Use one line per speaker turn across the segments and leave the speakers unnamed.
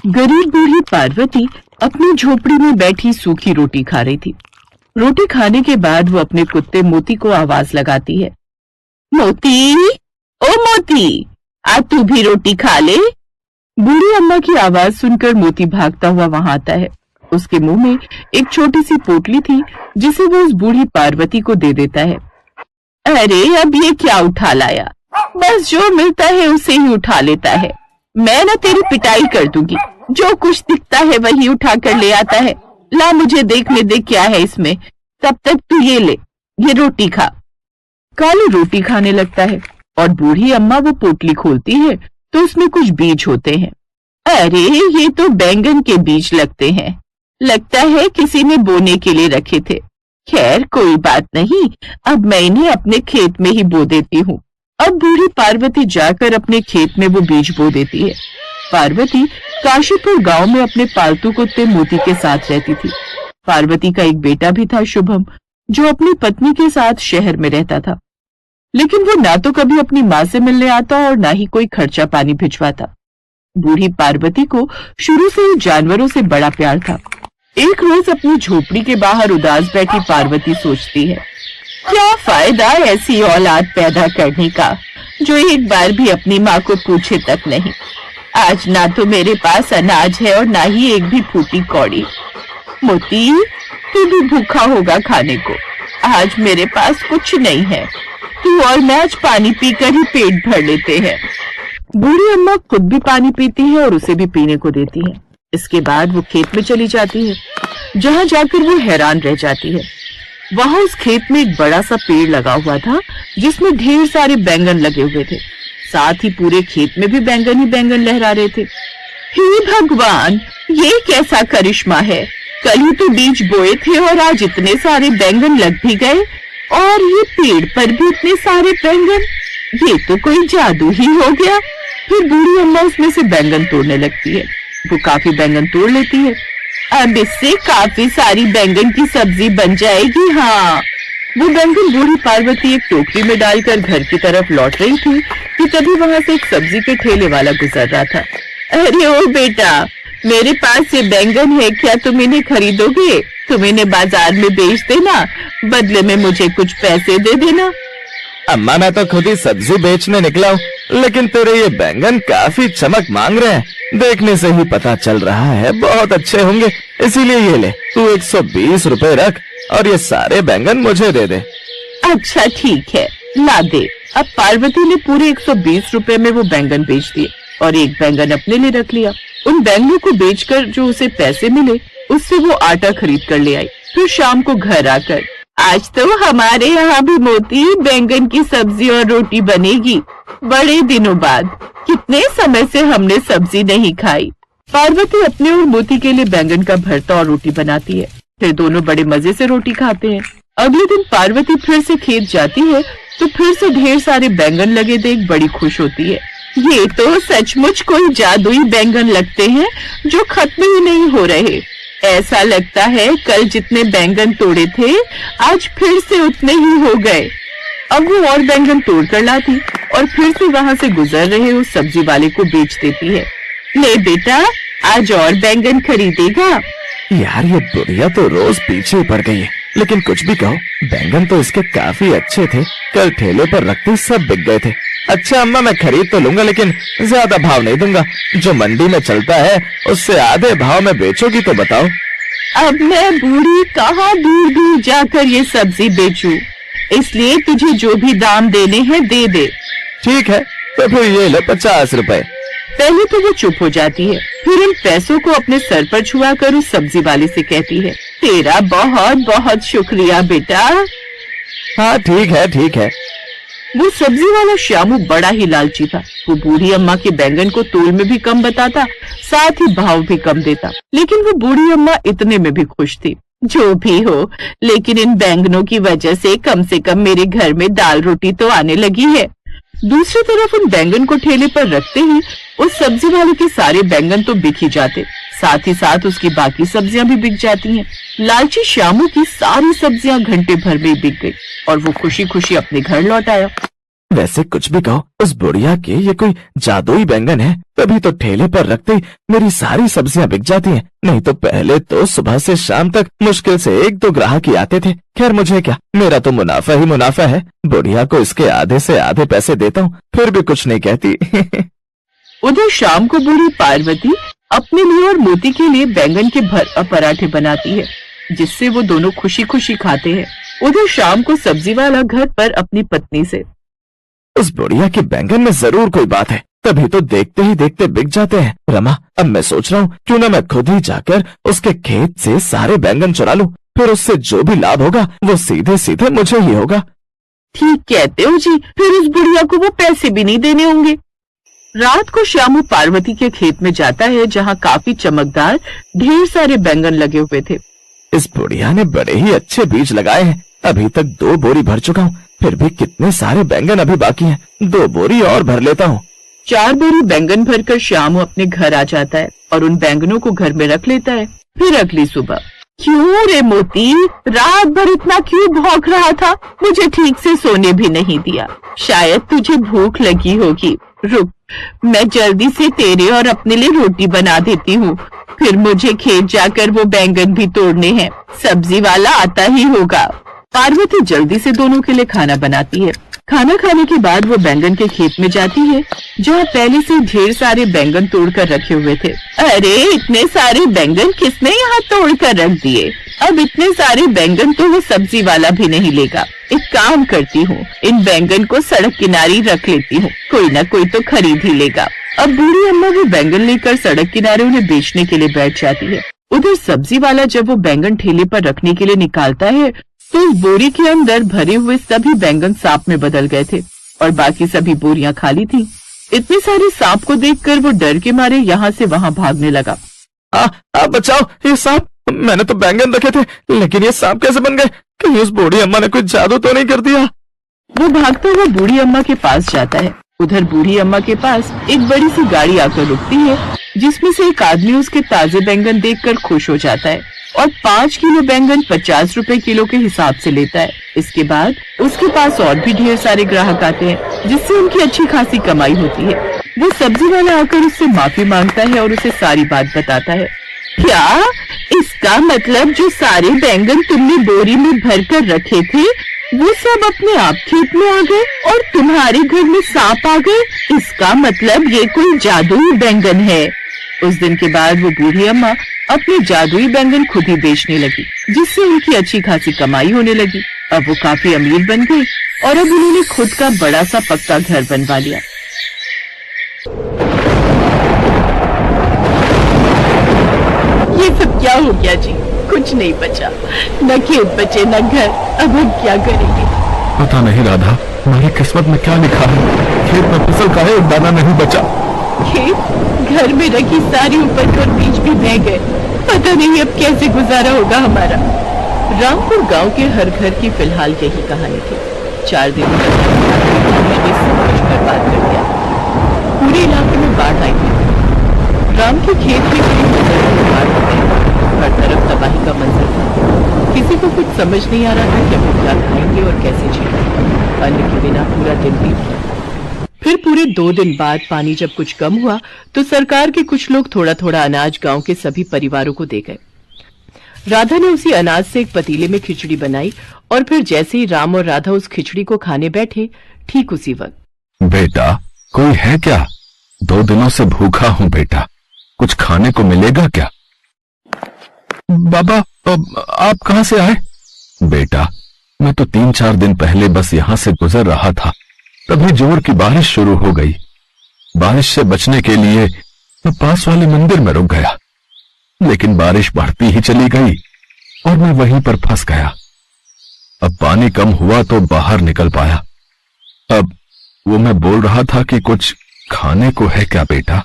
गरीब बूढ़ी पार्वती अपनी झोपड़ी में बैठी सूखी रोटी खा रही थी। रोटी खाने के बाद वो अपने कुत्ते मोती को आवाज लगाती है। मोती, ओ मोती, आज तू भी रोटी खा ले। बूढ़ी अम्मा की आवाज सुनकर मोती भागता हुआ वहां आता है। उसके मुंह में एक छोटी सी पोटली थी जिसे वो उस बूढ़ी पार्वती को दे देता है। अरे अब ये क्या उठा लाया, बस जो मिलता है उसे ही उठा लेता है। मैं ना तेरी पिटाई कर दूंगी, जो कुछ दिखता है वही उठा कर ले आता है। ला मुझे देखने दे क्या है इसमें, तब तक तू ये ले, ये रोटी खा। कालू रोटी खाने लगता है और बूढ़ी अम्मा वो पोटली खोलती है तो उसमें कुछ बीज होते हैं। अरे ये तो बैंगन के बीज लगते हैं, लगता है किसी ने बोने के लिए रखे थे। खैर कोई बात नहीं, अब मैं इन्हें अपने खेत में ही बो देती हूँ। अब बूढ़ी पार्वती जाकर अपने खेत में वो बीज बो देती है। पार्वती काशीपुर गांव में अपने पालतू कुत्ते मोती के साथ रहती थी। पार्वती का एक बेटा भी था शुभम, जो अपनी पत्नी के साथ शहर में रहता था, लेकिन वो ना तो कभी अपनी माँ से मिलने आता और ना ही कोई खर्चा पानी भिजवाता। बूढ़ी पार्वती को शुरू से ही जानवरों से बड़ा प्यार था। एक रोज अपनी झोपड़ी के बाहर उदास बैठी पार्वती सोचती है, क्या फायदा ऐसी औलाद पैदा करने का जो एक बार भी अपनी माँ को पूछे तक नहीं। आज ना तो मेरे पास अनाज है और ना ही एक भी फूटी कौड़ी। मोती, तू भी भूखा होगा खाने को, आज मेरे पास कुछ नहीं है। तू और मैं आज पानी पीकर ही पेट भर लेते हैं। बूढ़ी अम्मा खुद भी पानी पीती है और उसे भी पीने को देती है। इसके बाद वो खेत में चली जाती है, जहाँ जाकर वो हैरान रह जाती है। वहां उस खेत में एक बड़ा सा पेड़ लगा हुआ था जिसमें ढेर सारे बैंगन लगे हुए थे। साथ ही पूरे खेत में भी बैंगन ही बैंगन लहरा रहे थे। हे भगवान, ये कैसा करिश्मा है, कल ही तो बीज बोए थे और आज इतने सारे बैंगन लग भी गए, और ये पेड़ पर भी इतने सारे बैंगन, ये तो कोई जादू ही हो गया। फिर बूढ़ी अम्मा उसमें से बैंगन तोड़ने लगती है। वो काफी बैंगन तोड़ लेती है। अब इससे काफी सारी बैंगन की सब्जी बन जाएगी। हाँ, वो बैंगन बूढ़ी पार्वती एक टोकरी में डालकर घर की तरफ लौट रही थी कि तभी वहां से एक सब्जी के ठेले वाला गुजर रहा था। अरे ओ बेटा, मेरे पास ये बैंगन है, क्या तुम इन्हें खरीदोगे? तुम इन्हें बाजार में बेच देना, बदले में मुझे कुछ पैसे दे देना।
अम्मा, मैं तो खुद ही सब्जी बेचने निकला हूँ, लेकिन तेरे ये बैंगन काफी चमक मांग रहे हैं। देखने से ही पता चल रहा है बहुत अच्छे होंगे, इसीलिए ये ले, तू 120 रुपए रख और ये सारे बैंगन मुझे दे दे।
अच्छा ठीक है, ला दे। अब पार्वती ने पूरे 120 रुपए में वो बैंगन बेच दिए और एक बैंगन अपने लिए रख लिया। उन बैंगनों को बेचकर जो उसे पैसे मिले उससे वो आटा खरीद कर ले आई। फिर शाम को घर आकर, आज तो हमारे यहाँ भी मोती बैंगन की सब्जी और रोटी बनेगी, बड़े दिनों बाद, कितने समय से हमने सब्जी नहीं खाई। पार्वती अपने और मोती के लिए बैंगन का भरता और रोटी बनाती है। फिर दोनों बड़े मजे से रोटी खाते हैं। अगले दिन पार्वती फिर से खेत जाती है तो फिर से ढेर सारे बैंगन लगे देख बड़ी खुश होती है। ये तो सचमुच कोई जादुई बैंगन लगते हैं जो खत्म ही नहीं हो रहे। ऐसा लगता है कल जितने बैंगन तोड़े थे आज फिर से उतने ही हो गए। अब वो और बैंगन तोड़ कर लाती और फिर से वहां से गुजर रहे उस सब्जी वाले को बेच देती है। ले बेटा, आज और बैंगन खरीदेगा?
यार, ये बुढ़िया तो रोज पीछे पड़ गई है, लेकिन कुछ भी कहो, बैंगन तो इसके काफी अच्छे थे, कल ठेले पर रखते सब बिक गए थे। अच्छा अम्मा, मैं खरीद तो लूंगा, लेकिन ज्यादा भाव नहीं दूंगा। जो मंडी में चलता है उससे आधे भाव में बेचोगी तो बताओ।
अब मैं बूढ़ी कहाँ दूर दूर जाकर ये सब्जी बेचूं, इसलिए तुझे जो भी दाम देने हैं दे दे।
ठीक है, तो फिर ये लो 50 रुपए।
पहले तो वो चुप हो जाती है, फिर इन पैसों को अपने सर पर छुआ कर उस सब्जी वाले से कहती है, तेरा बहुत बहुत शुक्रिया बेटा।
हाँ ठीक है ठीक है।
वो सब्जी वाला श्यामू बड़ा ही लालची था। वो बूढ़ी अम्मा के बैंगन को तोल में भी कम बताता, साथ ही भाव भी कम देता, लेकिन वो बूढ़ी अम्मा इतने में भी खुश थी। जो भी हो, लेकिन इन बैंगनों की वजह से कम मेरे घर में दाल रोटी तो आने लगी है। दूसरी तरफ उन बैंगन को ठेले पर रखते ही उस सब्जी वाले के सारे बैंगन तो बिक ही जाते, साथ ही साथ उसकी बाकी सब्जियां भी बिक जाती हैं। लालची श्यामू की सारी सब्जियां घंटे भर में बिक गई और वो खुशी खुशी अपने घर लौट आया।
वैसे कुछ भी कहो, उस बुढ़िया के ये कोई जादुई बैंगन है, तभी तो ठेले पर रखते ही मेरी सारी सब्जियां बिक जाती हैं। नहीं तो पहले तो सुबह से शाम तक मुश्किल से 1-2 ग्राहक ही आते थे। खैर मुझे क्या, मेरा तो मुनाफा ही मुनाफा है। बुढ़िया को इसके आधे से आधे पैसे देता हूँ, फिर भी कुछ नहीं कहती।
उधर शाम को बूढ़ी पार्वती अपने लिए और मोती के लिए बैंगन के पराठे बनाती है, जिससे वो दोनों खुशी खुशी खाते हैं। उधर शाम को सब्जी वाला घर पर अपनी पत्नी से,
उस बुढ़िया के बैंगन में जरूर कोई बात है, तभी तो देखते ही देखते बिक जाते हैं। रमा, अब मैं सोच रहा हूँ क्यों ना मैं खुद ही जाकर उसके खेत से सारे बैंगन चुरा लूं, फिर उससे जो भी लाभ होगा वो सीधे सीधे मुझे ही होगा।
ठीक कहते हो जी, फिर उस बुढ़िया को वो पैसे भी नहीं देने होंगे। रात को श्यामू पार्वती के खेत में जाता है, जहाँ काफी चमकदार ढेर सारे बैंगन लगे हुए थे।
इस बुढ़िया ने बड़े ही अच्छे बीज लगाए हैं। अभी तक 2 बोरी भर चुका हूँ, फिर भी कितने सारे बैंगन अभी बाकी हैं। 2 बोरी और भर लेता हूँ।
4 बोरी बैंगन भरकर श्यामू अपने घर आ जाता है और उन बैंगनों को घर में रख लेता है। फिर अगली सुबह, क्यों रे मोती, रात भर इतना क्यों भौंक रहा था? मुझे ठीक से सोने भी नहीं दिया। शायद तुझे भूख लगी होगी। रुक, मैं जल्दी से तेरे और अपने लिए रोटी बना देती हूँ, फिर मुझे खेत जाकर वो बैंगन भी तोड़ने हैं। सब्जी वाला आता ही होगा। पार्वती जल्दी से दोनों के लिए खाना बनाती है। खाना खाने के बाद वो बैंगन के खेत में जाती है, जहाँ पहले से ढेर सारे बैंगन तोड़कर रखे हुए थे। अरे, इतने सारे बैंगन किसने यहाँ तोड़कर रख दिए? अब इतने सारे बैंगन तो वो सब्जी वाला भी नहीं लेगा। एक काम करती हूँ, इन बैंगन को सड़क किनारे रख लेती हूँ, कोई ना कोई तो खरीद ही लेगा। अब बूढ़ी अम्मा वो बैंगन लेकर सड़क किनारे उन्हें बेचने के लिए बैठ जाती है। उधर सब्जी वाला जब वो बैंगन ठेले पर रखने के लिए निकालता है, तो उस बोरी के अंदर भरे हुए सभी बैंगन सांप में बदल गए थे और बाकी सभी बोरियां खाली थी। इतने सारे सांप को देखकर वो डर के मारे यहाँ से वहाँ भागने लगा।
बचाओ, ये सांप, मैंने तो बैंगन रखे थे, लेकिन ये सांप कैसे बन गए? कहीं उस बूढ़ी अम्मा ने कोई जादू तो नहीं कर दिया?
वो भागता हुआ बूढ़ी अम्मा के पास जाता है। उधर बूढ़ी अम्मा के पास एक बड़ी सी गाड़ी आकर रुकती है, जिसमें से एक आदमी उसके ताजे बैंगन देखकर खुश हो जाता है और 5 किलो बैंगन 50 रुपए किलो के हिसाब से लेता है। इसके बाद उसके पास और भी ढेर सारे ग्राहक आते हैं, जिससे उनकी अच्छी खासी कमाई होती है। वो सब्जी वाला आकर उससे माफी मांगता है और उसे सारी बात बताता है। क्या इसका मतलब जो सारे बैंगन तुमने बोरी में भरकर रखे थे, वो सब अपने आप खेत में आ गए और तुम्हारे घर में सांप आ गए? इसका मतलब ये कोई जादुई बैंगन है। उस दिन के बाद वो बूढ़ी अम्मा अपने जादुई बैंगन खुद ही बेचने लगी, जिससे उनकी अच्छी खासी कमाई होने लगी। अब वो काफी अमीर बन गई और अब उन्होंने खुद का बड़ा सा पक्का घर बनवा लिया। ये सब क्या हो गया जी? कुछ नहीं बचा, न खेत बचे न घर। अब हम क्या करेंगे?
पता नहीं राधा, हमारी किस्मत में क्या लिखा है। खेत में फसल का एक दाना नहीं बचा।
खेत, घर में रखी सारी उपज और बीज भी बह गए। पता नहीं अब कैसे गुजारा होगा हमारा। रामपुर गांव के हर घर की फिलहाल यही कहानी थी। 4 दिन तक सब कुछ बर्बाद कर दिया। पूरे इलाके में बाढ़ आई थी। राम के खेत में बाढ़ हो गई। हर तरफ तबाही का मंजर था। किसी को कुछ समझ नहीं आ रहा था कि वो क्या खाएंगे और कैसे जिएंगे। अन्न के बिना पूरा दिन बीत गया। फिर पूरे 2 दिन बाद पानी जब कुछ कम हुआ, तो सरकार के कुछ लोग थोड़ा थोड़ा अनाज गांव के सभी परिवारों को दे गए। राधा ने उसी अनाज से एक पतीले में खिचड़ी बनाई और फिर जैसे ही राम और राधा उस खिचड़ी को खाने बैठे, ठीक उसी वक्त,
बेटा, कोई है क्या? 2 दिनों से भूखा हूँ बेटा, कुछ खाने को मिलेगा क्या? बाबा, आप कहाँ से आए? बेटा, मैं तो 3-4 दिन पहले बस यहाँ से गुजर रहा था, तभी जोर की बारिश शुरू हो गई। बारिश से बचने के लिए मैं पास वाले मंदिर में रुक गया, लेकिन बारिश बढ़ती ही चली गई और मैं वहीं पर फंस गया। अब पानी कम हुआ तो बाहर निकल पाया। अब वो मैं बोल रहा था कि कुछ खाने को है क्या बेटा?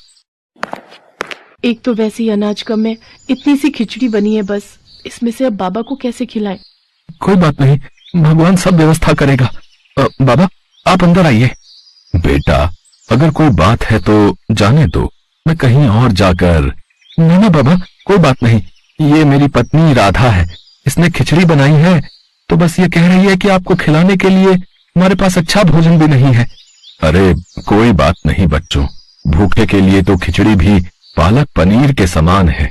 एक तो वैसे ही अनाज कम है, इतनी सी खिचड़ी बनी है बस, इसमें से अब बाबा को कैसे खिलाएं?
कोई बात नहीं, भगवान सब व्यवस्था करेगा। बाबा, आप अंदर आइए। बेटा, अगर कोई बात है तो जाने दो, मैं कहीं और जाकर। ना बाबा, कोई बात नहीं, ये मेरी पत्नी राधा है, इसने खिचड़ी बनाई है, तो बस ये कह रही है कि आपको खिलाने के लिए हमारे पास अच्छा भोजन भी नहीं है, अरे कोई बात नहीं बच्चों, भूखे के लिए तो खिचड़ी भी पालक पनीर के समान है।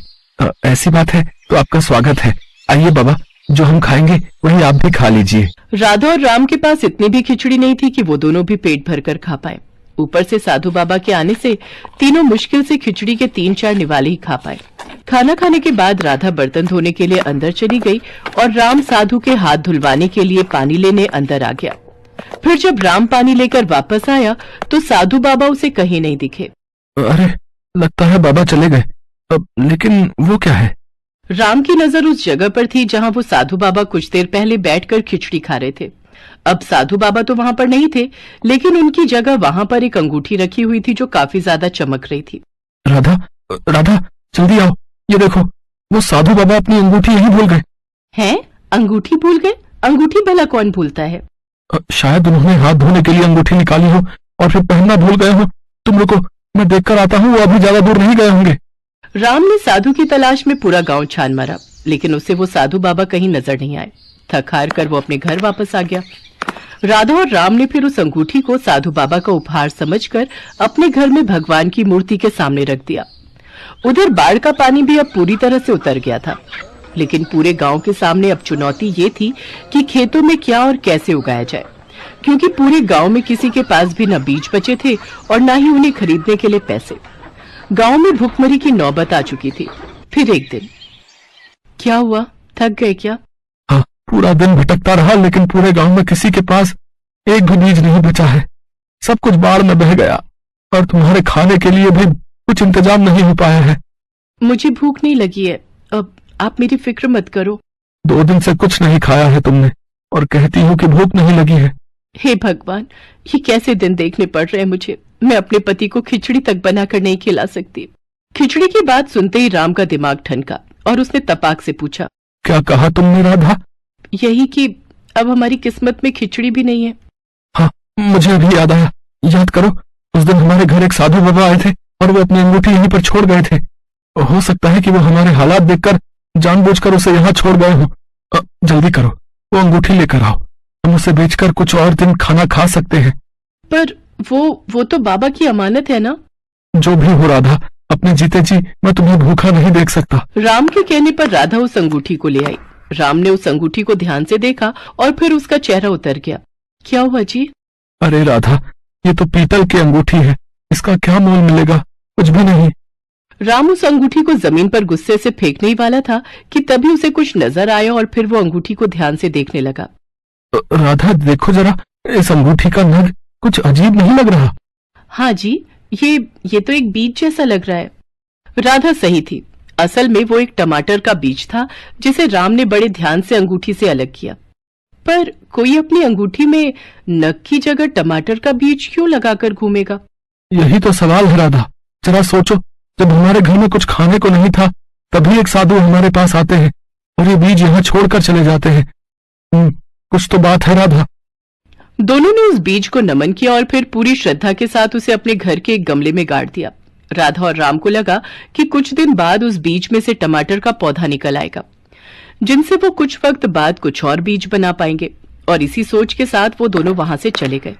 ऐसी बात है तो आपका स्वागत है। आइए बाबा, जो हम खाएंगे वही आप भी खा लीजिए।
राधा और राम के पास इतनी भी खिचड़ी नहीं थी कि वो दोनों भी पेट भरकर खा पाए। ऊपर से साधु बाबा के आने से तीनों मुश्किल से खिचड़ी के 3-4 निवाले ही खा पाए। खाना खाने के बाद राधा बर्तन धोने के लिए अंदर चली गई और राम साधु के हाथ धुलवाने के लिए पानी लेने अंदर आ गया। फिर जब राम पानी लेकर वापस आया तो साधु बाबा उसे कहीं नहीं दिखे।
अरे लगता है बाबा चले गए। लेकिन वो क्या है?
राम की नजर उस जगह पर थी जहां वो साधु बाबा कुछ देर पहले बैठकर खिचड़ी खा रहे थे। अब साधु बाबा तो वहां पर नहीं थे, लेकिन उनकी जगह वहां पर एक अंगूठी रखी हुई थी जो काफी ज्यादा चमक रही थी।
राधा, राधा जल्दी आओ, ये देखो वो साधु बाबा अपनी अंगूठी यहीं भूल गए।
हैं? अंगूठी भूल गए? अंगूठी भला कौन भूलता है?
शायद उन्होंने हाथ धोने के लिए अंगूठी निकाली हो और फिर पहनना भूल गए हो। तुम रुको, मैं देखकर आता हूँ, वो अभी ज्यादा दूर नहीं गए होंगे।
राम ने साधु की तलाश में पूरा गांव छान मारा, लेकिन उसे वो साधु बाबा कहीं नजर नहीं आए। थक हार कर वो अपने घर वापस आ गया। राधा और राम ने फिर उस अंगूठी को साधु बाबा का उपहार समझकर अपने घर में भगवान की मूर्ति के सामने रख दिया। उधर बाढ़ का पानी भी अब पूरी तरह से उतर गया था, लेकिन पूरे गांव के सामने अब चुनौती ये थी कि खेतों में क्या और कैसे उगाया जाए, क्योंकि पूरे गांव में किसी के पास भी न बीज बचे थे और न ही उन्हें खरीदने के लिए पैसे। गांव में भुखमरी की नौबत आ चुकी थी। फिर एक दिन क्या हुआ? थक गए क्या?
हाँ, पूरा दिन भटकता रहा, लेकिन पूरे गांव में किसी के पास एक भी बीज नहीं बचा है। सब कुछ बाढ़ में बह गया और तुम्हारे खाने के लिए भी कुछ इंतजाम नहीं हो पाया है।
मुझे भूख नहीं लगी है। अब आप मेरी फिक्र मत करो।
2 दिन से कुछ नहीं खाया है तुमने और कहती हो कि भूख नहीं लगी है।
हे भगवान, ये कैसे दिन देखने पड़ रहे हैं मुझे। मैं अपने पति को खिचड़ी तक बनाकर नहीं खिला सकती। खिचड़ी की बात सुनते ही राम का दिमाग ठनका और उसने तपाक से पूछा,
क्या कहा तुमने राधा?
यही कि अब हमारी किस्मत में खिचड़ी भी नहीं है।
हाँ, मुझे अभी याद आया। याद करो, उस दिन हमारे घर एक साधु बाबा आए थे और वो अपनी अंगूठी यहीं पर छोड़ गए थे। हो सकता है कि वो हमारे हालात देखकर जानबूझकर उसे यहाँ छोड़ गए हो। जल्दी करो, वो अंगूठी लेकर आओ। हम उसे बेचकर कुछ और दिन खाना खा सकते हैं।
पर वो तो बाबा की अमानत है ना।
जो भी हो राधा, अपने जीते जी मैं तुम्हें भूखा नहीं देख सकता।
राम के कहने पर राधा उस अंगूठी को ले आई। राम ने उस अंगूठी को ध्यान से देखा और फिर उसका चेहरा उतर गया। क्या हुआ जी?
अरे राधा, ये तो पीतल की अंगूठी है, इसका क्या मोल मिलेगा? कुछ भी नहीं।
राम उस अंगूठी को जमीन पर गुस्से से फेंकने ही वाला था कि तभी उसे कुछ नजर आया और फिर वो अंगूठी को ध्यान से देखने लगा।
राधा देखो जरा, इस अंगूठी का नग कुछ अजीब नहीं लग रहा?
हाँ जी, ये तो एक बीज जैसा लग रहा है। राधा सही थी। असल में वो एक टमाटर का बीज था जिसे राम ने बड़े ध्यान से अंगूठी से अलग किया। पर कोई अपनी अंगूठी में नग की जगह टमाटर का बीज क्यों लगाकर घूमेगा?
यही तो सवाल है राधा। जरा सोचो, जब हमारे घर में कुछ खाने को नहीं था तभी एक साधु हमारे पास आते हैं और ये बीज यहाँ छोड़कर चले जाते हैं। कुछ तो बात है राधा।
दोनों ने उस बीज को नमन किया और फिर पूरी श्रद्धा के साथ उसे अपने घर के एक गमले में गाड़ दिया। राधा और राम को लगा कि कुछ दिन बाद उस बीज में से टमाटर का पौधा निकल आएगा, जिनसे वो कुछ वक्त बाद कुछ और बीज बना पाएंगे। और इसी सोच के साथ वो दोनों वहां से चले गए।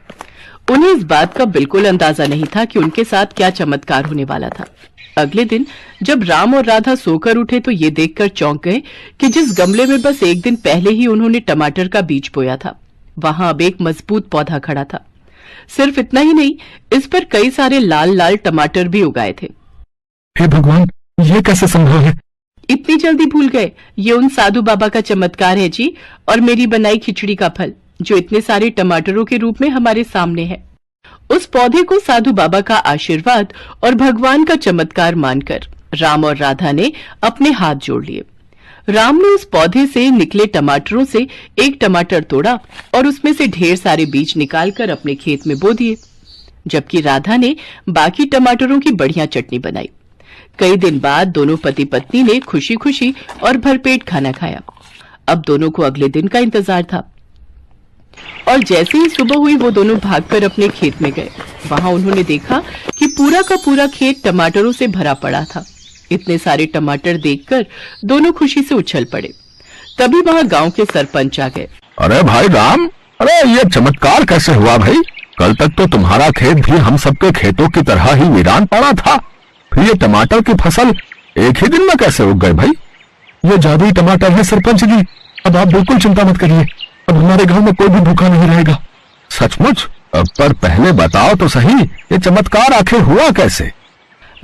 उन्हें इस बात का बिल्कुल अंदाजा नहीं था कि उनके साथ क्या चमत्कार होने वाला था। अगले दिन जब राम और राधा सोकर उठे तो ये देखकर चौंक गए कि जिस गमले में बस एक दिन पहले ही उन्होंने टमाटर का बीज बोया था, वहां अब एक मजबूत पौधा खड़ा था। सिर्फ इतना ही नहीं, इस पर कई सारे लाल लाल टमाटर भी उगाए थे।
हे भगवान, ये कैसे संभव है?
इतनी जल्दी भूल गए? ये उन साधु बाबा का चमत्कार है जी, और मेरी बनाई खिचड़ी का फल, जो इतने सारे टमाटरों के रूप में हमारे सामने है। उस पौधे को साधु बाबा का आशीर्वाद और भगवान का चमत्कार मानकर राम और राधा ने अपने हाथ जोड़ लिए। राम ने उस पौधे से निकले टमाटरों से एक टमाटर तोड़ा और उसमें से ढेर सारे बीज निकालकर अपने खेत में बो दिए, जबकि राधा ने बाकी टमाटरों की बढ़िया चटनी बनाई। कई दिन बाद दोनों पति पत्नी ने खुशी खुशी और भरपेट खाना खाया। अब दोनों को अगले दिन का इंतजार था और जैसे ही सुबह हुई वो दोनों भागकर अपने खेत में गए। वहां उन्होंने देखा कि पूरा का पूरा खेत टमाटरों से भरा पड़ा था। इतने सारे टमाटर देखकर दोनों खुशी से उछल पड़े। तभी वहां गांव के सरपंच आ गए।
अरे भाई राम, अरे ये चमत्कार कैसे हुआ भाई? कल तक तो तुम्हारा खेत भी हम सबके खेतों की तरह ही वीरान पड़ा था, फिर ये टमाटर की फसल एक ही दिन में कैसे उग गए भाई? ये जादुई टमाटर है सरपंच जी। अब आप बिल्कुल चिंता मत करिए, अब हमारे गांव में कोई भी भूखा नहीं रहेगा। सचमुच? पर पहले बताओ तो सही, ये चमत्कार आखिर हुआ कैसे?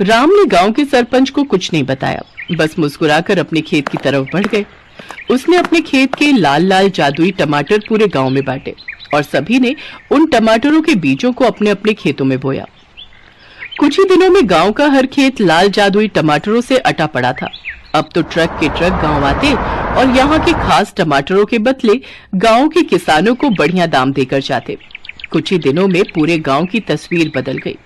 राम ने गांव के सरपंच को कुछ नहीं बताया, बस मुस्कुराकर अपने खेत की तरफ बढ़ गए। उसने अपने खेत के लाल लाल जादुई टमाटर पूरे गांव में बांटे और सभी ने उन टमाटरों के बीजों को अपने अपने खेतों में बोया। कुछ ही दिनों में गांव का हर खेत लाल जादुई टमाटरों से अटा पड़ा था। अब तो ट्रक के ट्रक गांव आते और यहाँ के खास टमाटरों के बदले गांव के किसानों को बढ़िया दाम देकर जाते। कुछ ही दिनों में पूरे गांव की तस्वीर बदल गई।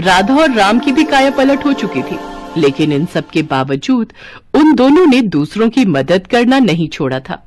राधा और राम की भी काया पलट हो चुकी थी, लेकिन इन सब के बावजूद उन दोनों ने दूसरों की मदद करना नहीं छोड़ा था।